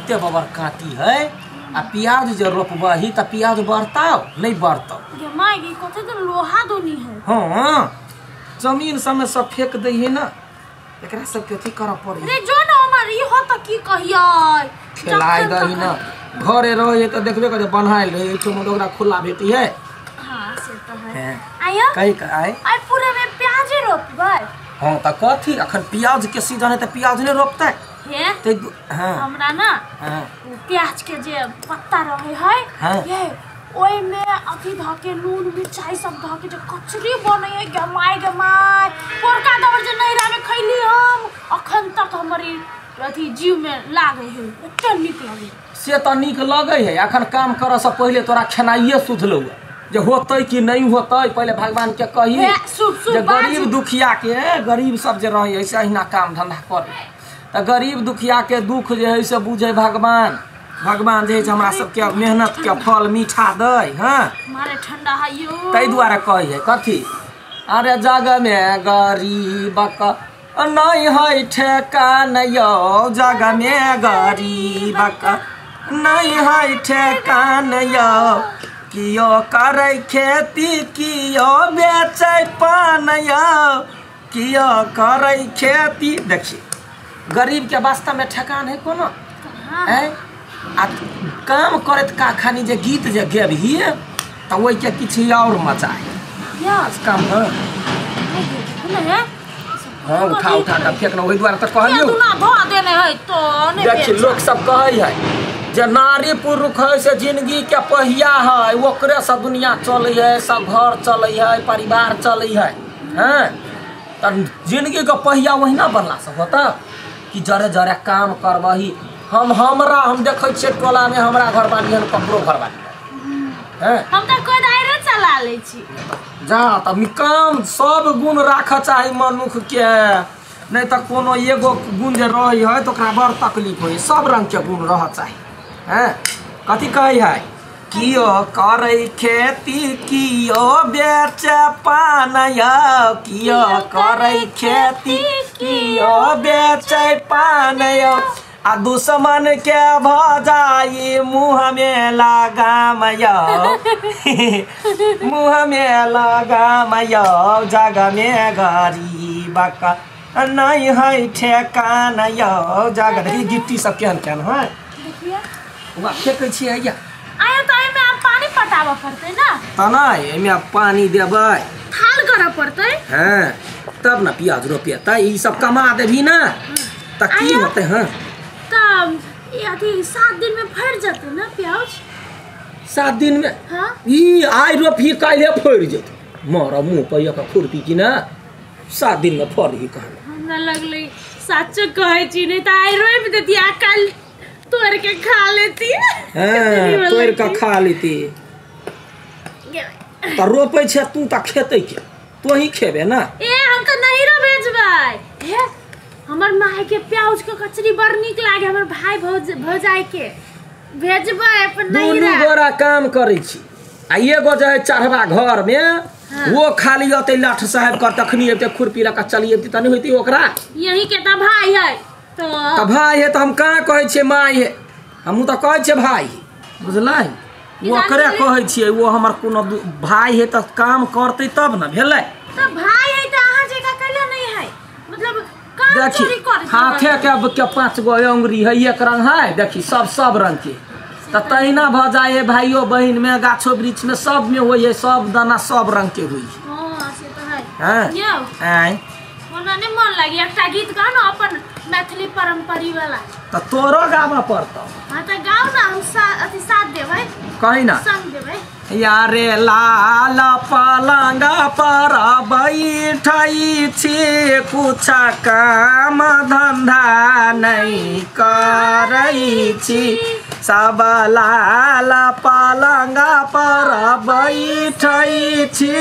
एते बबर काटी है आ प्याज जो रोपबही त प्याज बढ़ताओ नहीं बढ़ताओ ये माय की कथे तो लोहा दोनी है। हां जमीन सब में सब फेंक दई है ना एकरा सब के अथी कर पड़ी रे जो न हमर ई हो त की कहियै खिलाय दही ना घरे रहे त देखबे करे बनाइल रहे तो ओकरा खुला भेटी है। हां से तो है हैं आया कहीं का आए आई पूरे में प्याज रोपबै। हां त कथी अखन प्याज के सीजन है त प्याज नहीं रोपतै हे ते हां हमरा ना हां प्याज के जे पत्ता रहे है हाँ। ये ओइ में अथी धके नून मिर्चाई सब धके जो कचरी बनै है गमाय पोरका दवर जे नैरा में खैली हम अखन तक हमरी अथी जीव में लागे है एते निक लगे से त निक लगे है। अखन काम कर से पहले तोरा खेनाइए सुधलौ जे होतै कि नहीं होतै पहले भगवान के कही जे गरीब दुखिया के गरीब सब जे रहे ऐसे अहिना काम धंधा करे त गरीब दुखिया के दुख जे है से बुझे भगवान भगवान जे हमरा सब के मेहनत के फल मीठा दे। हां मारे ठंडा है यो तै द्वारा कही है कथी अरे जग में गरीब का नहीं है ठेकान यो जग में गरीब का नहीं है ठेकान यो कियो करे खेती कियो बेचे पान यो कियो करे खेती। देखिए गरीब के वास्ता में ठेकान है कोनो है आ काम करत का खानी जे गीत जे गेबही त ओइ के किछ और मचाए यस काम है है हां उठा के फेंकना ओइ द्वारा त कहलियो तू ना धो देने है तो नहीं देखि लोग सब कहै है जे नारी पुरुष है से जिंदगी के पहिया है ओकरे से दुनिया चलै है सब घर चलै है परिवार चलै है। हैं त जिंदगी के पहिया वही ना बनला सब होता कि जरे जरे काम करबही हम देखै छियै टोला में हमरा घर बानी हम ककरो घर बानी हैं हम त कोई दायरे चला ले छी जा त काम सब गुण राख चाही मनुख के नहीं त कोनो एगो गुण जे रही है तो ओकरा बड़ तकलीफ होई सब रंग के गुण रह चाही। हैं कथी कहै है कियो करे खेती कियो बेचे पान यो कियो करे खेती कियो बेचे पान यो आ दुश्मन के भजाई मुँह में लगाम यो मुँह में लगाम यो जग में गरीब का नहीं है ठेकान यो जग देखी गिट्टी सब केहन केहन है वहाँ फेंकै छियै या आया तो एमे आप पानी पटावा पड़ते ना तना एमे आप पानी देबै थाल करा पड़ते हैं तब ना प्याज रोपेता ई सब कमा देभी ना त की होते हैं तब ये अथी 7 दिन में फड़ जाते ना प्याज 7 दिन में हां ई आइ रोपी काल्हे फड़ जेते मोरा मुंह पर एक खुरपी की ना 7 दिन में फड़ ही कहां हमरा लगले सच कहै छी नहीं त आइ रोप देती आ कल तोड़ के खा लेती हां तोड़ के खा लेती त रोपै छै तू त खेतै के तो ही खेबे ना ए हम त नहीं रो भेजबै हे हमर माय के प्याज के कचरी बड़ निक लागे हमर भाई भौजाई के भेजबै अपन नहीं दुनू गोरा काम करै छी आ एगो जे चढ़वा घर में वो खाली अते लाठ साहब कर तखनी एते खुरपी लका चली एते तनी होती ओकरा यही के त भाई है तो भाई है तो हम कहाँ कहै छे माई है हम तो कहै छे भाई बुझलै वो ओकरे कहै छे वो हमर कोनो भाई है तो काम करते तब न भेलै तो भाई है त अहाँ जे का कैला नहीं है मतलब काम चोरी कर हाथे के 5 गो अंगुरी है एक रंग है देखी सब रंग के त तहिना भ जाए भाइयों बहन में गाछो वृक्ष में सब में होय है सब दाना सब रंग के होई हां से तो है हां यो आइ हमरा ने मन लागी एकटा गीत गा न अपन मैथिली परंपरी वाला त तोरो गावा पड़तो हां त गाउ न हम अथी साथ देबै कहि ना संग देबै यारे लाल पलंग पर बैठई छी कुछ काम धंधा नहीं करई छी सब लाल पलंग पर बैठई छी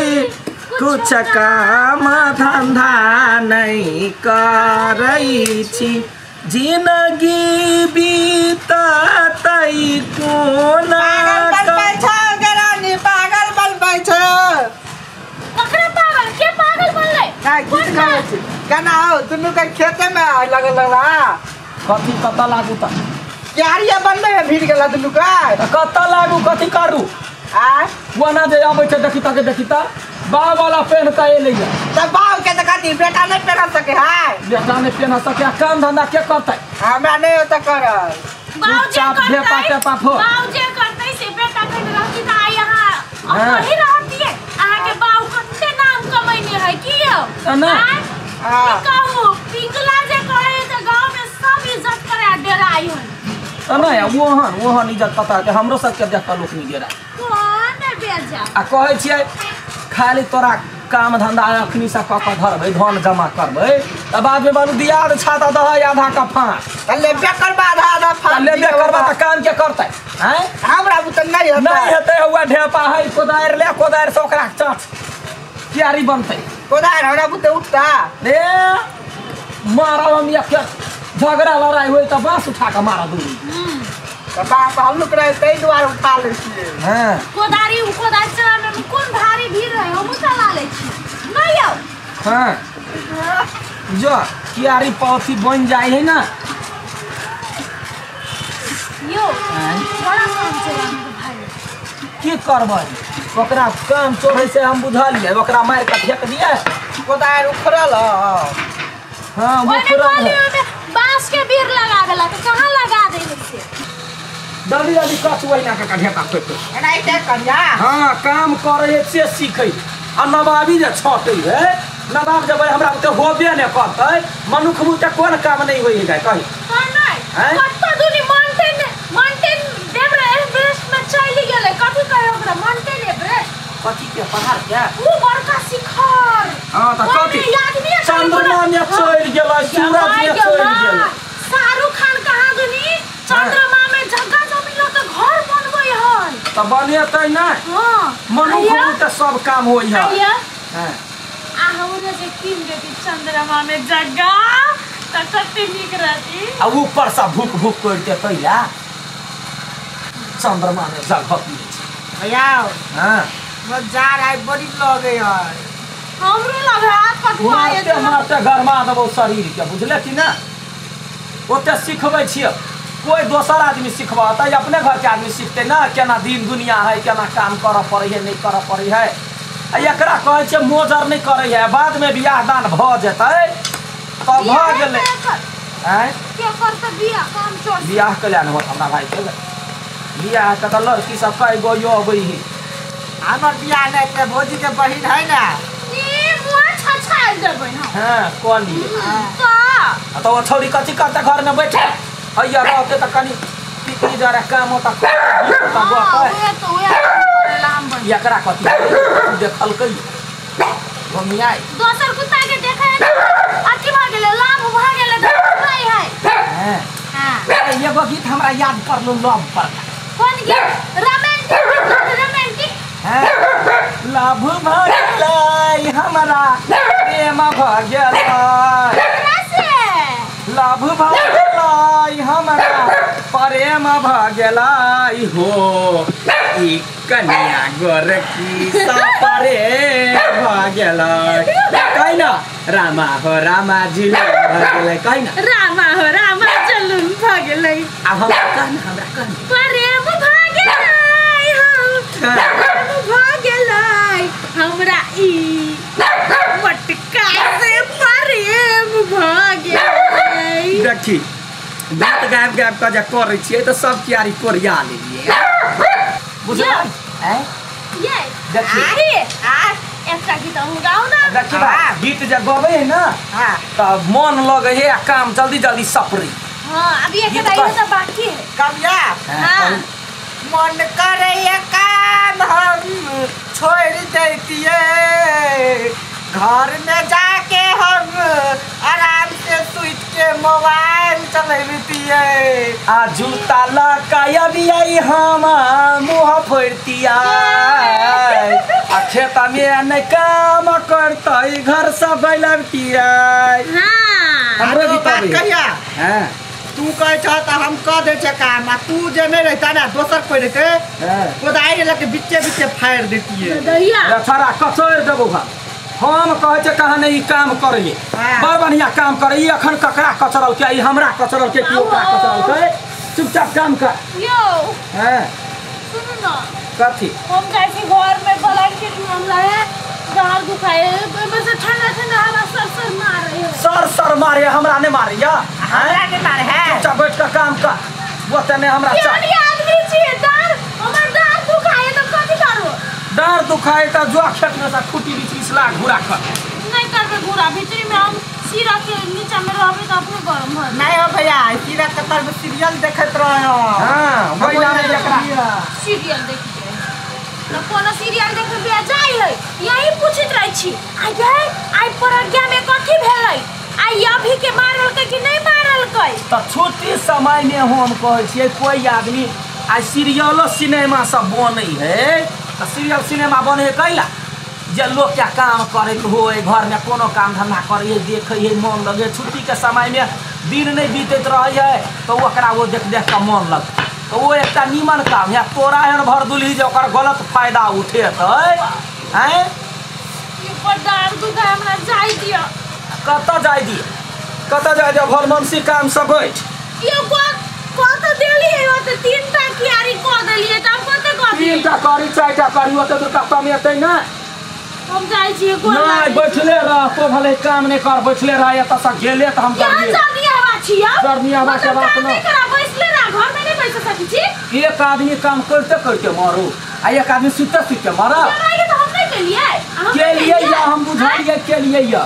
कुछ काम धंधा नहीं करई छी जिंदगी बीततई कोना पागल बन बैठो ककरा पागल के पागल बनले का गीत गावे छी गाना हो दुनु के खेते में लगल ला कथी पता लागू त क्यारिया बनने में भीड़ गेला दुनू का कत्ता लागू कथी करू आ वना जे आबै छै देखी ता बाव वाला पहन के एलै तब बाप के देखती बेटा नहीं पहन सके है बेटा ने पहन सके काम धंधा के करतै हमरा नहीं होता कर चुपचाप ढेपा टेपा फो बाऊ जे करतै से बेटा के रहती त आ यहाँ हाँ। वही रहती है अहाँ के बाऊ कते नाम कमैने है की हो ना। हाँ। कहू पिंगला जे कहे त गांव में सब इज्जत करे डेराई है नहीं वहन इज्जत पता के हमरो सबके देख के लोक नहीं गेरा कौन बेजा आ कहै छियै खाली तोरा काम धंधा अखनी से कऽ धरबै धन जमा करबै त बाद में बालू दियाद छाता दहै आधा का फाँस ले बेकर बाद आधा फाड़ ले दे करबा त काम के करतै हैं हमरा बुत नहीं होता नहीं हेतै हुआ ढेपा है कोदारि से ओकरा चाच क्यारी बनतै कोदार हमरा बुत उठता रे मारब हम एक झगड़ा लड़ाई होई त बांस उठा के मारा दूरी तो बाप हम लोग रहे तई द्वार उठा ले छिए हैं कोदारी चलाने में कौन भारी भीड़ रहे हम चला ले छी नहीं आओ हैं जो क्यारी पौथी बन जाए है ना यो बड़ा काम चलाने के भाई की करबै ओकरा काम चोरै से हम बुझलियै ओकरा मार के फेंक दिए कोदार उखड़ल हाँ वो ओने गलियों में बांस के बीर लगा देला तो कहां लगा देले से जल्दी कचुआई ना के ढेपा फेंक नहीं ते कन्या हाँ काम करे से सीखै आ नवाबी जे छटै है नवाब जब हमरा के होबे ने करतै मनुख मुते कोन काम नहीं होई है कहि नहीं कत्ता दुनी माउंटेन देवरे एवरेस्ट में चली गेले कथि कहे ओकरा माउंटेन एवरेस्ट कथी के पहाड़ के वो बड़का शिखर हाँ त कथी आदमी चंद्रमा में चढ़ गेलै सूरज में चढ़ गेलै शाहरुख खान कहाँ दुनी चंद्रमा में जगह जमीन ल के घर बनबै है त बनेतै नहीं हां मनुख मुते सब काम होई है आइया हैं आ हमरा जे किन देती चंद्रमा में जगह त कते निक रहती आ ऊपर से भूक करते तैया चंद्रमा में जगह पिए छै भैया हां मजार आई बड़ी लगे है हमरो लगा कटवाए मारते मारते गरमा देबो शरीर के बुझले कि ना ओते सिखबै छियै कोई दोसर आदमी सिखबतै अपने घर के आदमी सीखते ना केना दिन दुनिया है केना काम करऽ पड़ै है नहीं करऽ पड़ै है एकरा कहै छै मोजर नहीं करै है बाद में बियाह दान भ जेतै त भ गेलै हैं के करते बियाह काम छोड़ बियाह कल्याण होत हमरा भाई के बियाह के त लड़की सब कई गो यो अबै है हमर बियाह नहीं ते भौजी के बहिन है ना ई मुआ छछा देबै हम हां कोन लिए का तो वो छोरी कथी करते घर में बैठे हैया रहते त कनी पिकनी जरा काम होता वे तो लाम बन एकरा कथी देखल कई घुमियाई दोसर कुत्ता के देखे अथी भ गेले लाभ भ गेले त नहीं है हां एगो गीत हमरा याद कर लो लव पर कौन गीत रोमांटिक लव भगलै हमरा प्रेम भगलै लव भगलै हमरा प्रेम भगलै हो ई कन्या गोरकी सपरे भगलै कहि ना रामा हो रामा जुलूम भगलै कहि ना रामा हो रामा जुलूम भगलै अब हम हमरा कहन प्रेम भगलै हम भगलै हमरा ई मटका से प्रेम भगलै देखी बात गायब के जे करै छियै त सब क्यारी कोरिया लेलियै बुझलियै हैं ये देखी अरे एकटा गीत हम गाउ ना देखी बा गीत जे गबै है ना हां त मन लगे है आ काम जल्दी जल्दी सपरी हां अभी एक गीत दाई पर। तो बाकी है कबिया हां मन करे ये काम हम छोड़ देतिए घर में जाके हम आराम से सुइत के मोबाइल चलैतिए आ जूता लगाई हम मुँह फोड़तिया आ खेत में नहीं काम करते घर से बैलतिया हां हमरो गीत आबै है। कहिया हैं तू कहे छ त हम कह दे छ काम आ तू जे नहीं रहता ना दोसर कोई रहते हैं कोदाई लगे बिच्चे बिच्चे फाड़ देतिए दैया छड़ा कचोड़ देबो हम कहे छे कहा नहीं काम करिए हाँ। बड़ बढ़िया काम करे अखन ककरा कचरल के हमरा कचरल के केओ ओकरा कचरल के चुपचाप काम कर। यो हैं सुनो ना, कथी हम जाए छी घर में ब्लैंकेट में हम लाए, डार दुखाए, में से ठंडा ठंडा हवा सर मार रही है। सर मारे हमरा ने मारिया हमरा के मारे है। चुपचाप बैठ कर काम कर। वो तने हमरा यानी आदमी छी डार, हमर डार दुखाए तो कथी करू? डार दुखाए त जो खेत में से खूटी बिछला घुरा कर। नहीं करबे घूरा, भीतरी में हम सिरा के नीचे में रहबे तो अपने गरम हो। नहीं हो भैया सीरा कतर में सीरियल देखत रहो। हां भैया ने एकरा सीरियल देखते न कोनो सीरियल देखे बिया जाई है, यही पूछत रही छी आई प्रज्ञा में कथी भेलै, आई अभी के मारल के कि नहीं मारल के? त छोटे समय में हम कहै छियै कोई आदमी आई सीरियल सिनेमा सब बनै है त सीरियल सिनेमा बनै है कैला जे लोग क्या काम करे हो घर में कोनो काम धंधा करे देखे है मन लगे। छुट्टी के समय में दिन नहीं बीतत रहे है तो ओकरा वो देख देख के मन लग तो वो एक नीमन काम है। तोरा एहन भर दुलही जो ओकर गलत फायदा उठेत हैं। ये बडार दुखा हमरा जाई दिया। कत जाय दिए भरमनसी काम सब बैठ ये कत देली है, वो तो तीनटा कियारी क देलिए त हम कते क दी? तीनटा करी चारिटा करी ओते दूर कम एतै ना। हम जाई छी को नहीं बैठले रह तो भले काम नहीं कर बैठले रह या तसा गेले त हम क्या कर जानी हवा छी या? करनी हवा के बात नहीं न करा, बैठले रह, घर में नहीं बैठ सकी छी। एक आदमी काम करते मारो आ एक आदमी सुते मारा जमाई तो हम नहीं के लिए या हम बुझाइए के लिए या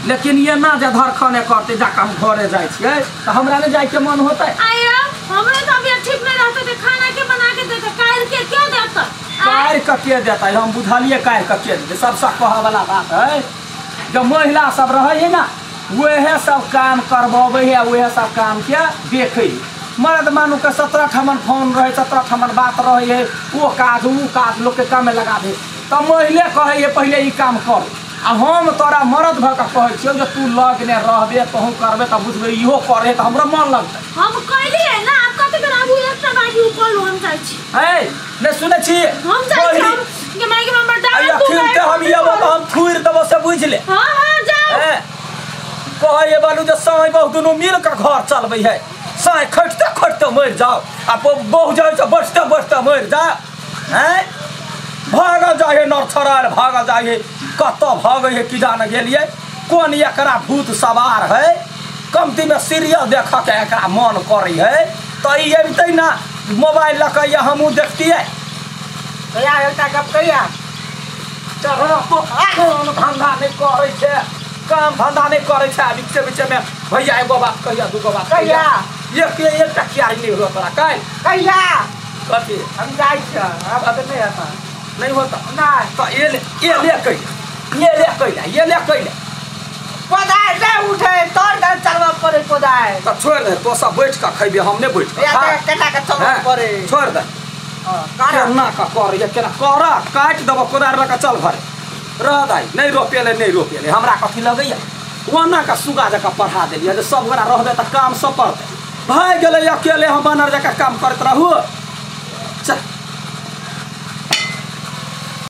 लेकिन ये ना जे धरखने करते जाके हम घरे जाय छियै त हमरा ने जाय के मन होतै। आया हमरे तो अभी ठीक नहीं रहते थे, खाना के बना के देते, कायर के क्यों देता? कायर के देता है हम बुझलिए कायर के देते सबसे कहे वाला बात है। जब महिला सब रहे है ना वह सब काम करवावे है, वह सब काम के देखे। मर्द मानू के 17 ठमन फोन रहे 17 ठमन बात रहे है, वो काज लोग के काम में लगा दे तो महिले कहे पहले ये काम कर। आ हम तोरा मर्द भर के कहे छियौ जे तू लगने रहबे तो हम करबे त बुझबे इहो करे त हमरा मन लगतै। हम कहली है ना आप कते कराबू एकटा बाजी ऊपर हम जाय छी। है ने सुने छी हम जाय छी, हम के माई के नंबर डाल तू अखिन ते हम ये हम थुर देबो से बुझ ले। हां जाओ कहे बालू जे साई बहु दुनु मिल के घर चलबै है, साई खटते मर जाओ आ बहु जाय से बचते मर जा। हैं भागल जाए नरथराल भागल जाए कत भागे है कि जान गेलिए कौन एकरा भूत सवार है। कमती में सीरियल देख के एकरा मन करी है तो ये अबतै ना मोबाइल लक हमू देखतिए भैया एकटा गप कहिया काम धंधा नहीं करे छे, काम धंधा नहीं करे छे बीच में भैया एगो बात कहिया दूगो बात कहिया एक टकिया नहीं हो तोरा कहिया कथी हम जाय छी अब नहीं आता नहीं होता ना तो ये ले कैला कोदाय से उठे तोर घर चलवा पड़े कोदाय तो छोड़ दे तो सब बैठ के खइबे हम नहीं बैठ के या केटा के चलवा पड़े छोड़ दे केना का कर ये केना करा काट देबो कोदार लगा चल घरे रह दाई नहीं रोपेले हमरा कथी लगैया ओना का सुगा जका पढ़ा देलिए जे सब गोरा रहबे त काम सब पड़ते भाग गेले अकेले हम बानर जका काम करत रहू चल।